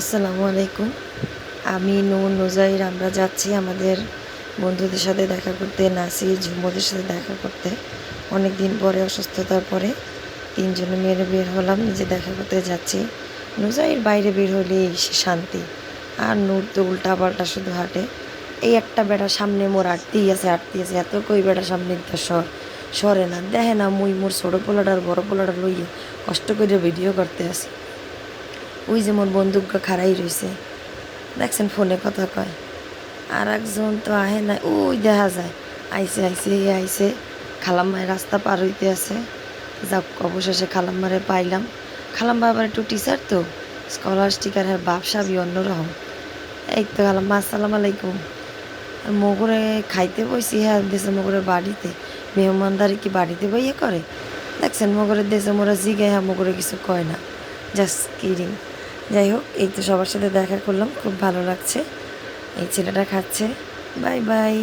আসসালামু আলাইকুম। আমি নূর, নুজাইর আমরা যাচ্ছি আমাদের বন্ধুদের সাথে দেখা করতে, নাসির, ঝুমুদের সাথে দেখা করতে। অনেক দিন পরে অসুস্থতার পরে ৩ জনে মিলে বের হলাম, নিজে দেখা করতে যাচ্ছি। নুজাইর বাইরে বের হলেই সে শান্তি, আর নূর তো উল্টাপাল্টা শুধু হাঁটে। এই একটা বেটা সামনে মোর আটতেই আছে, এত কই বেটা সামনে তো সরে না, দেখে না মুই মোর ছোটো পোলাটার বড় পোলাটা লইয়া কষ্ট করে ভিডিও করতে আসি। ওই যে মোর বন্দুকটা খাড়াই রইছে, দেখছেন ফোনে কথা কয়। আর একজন তো আহে না, ওই দেখা যায় আইসে খালাম্মায় রাস্তা পার হইতে আছে। যাক, অবশেষে খালাম্মারে পাইলাম। খালাম্মা আবার একটু টিচার তো, স্কলারস্টিক আর বাপ সাবি অন্যরকম। এই তো খালাম্মা, আসসালামু আলাইকুম। আর মগরে খাইতে বইছি, হ্যাঁ দেশে মগরের বাড়িতে মেহমানদারি কি বাড়িতে বইয়ে করে। দেখছেন মগরের দেশে মোরা জিগে, হ্যাঁ মগরে কিছু কয় না, জাস্ট কিডিং। যাই হোক, এই তো সবার সাথে দেখা করলাম, খুব ভালো লাগছে। এই ছেলেটা খাচ্ছে। Bye bye.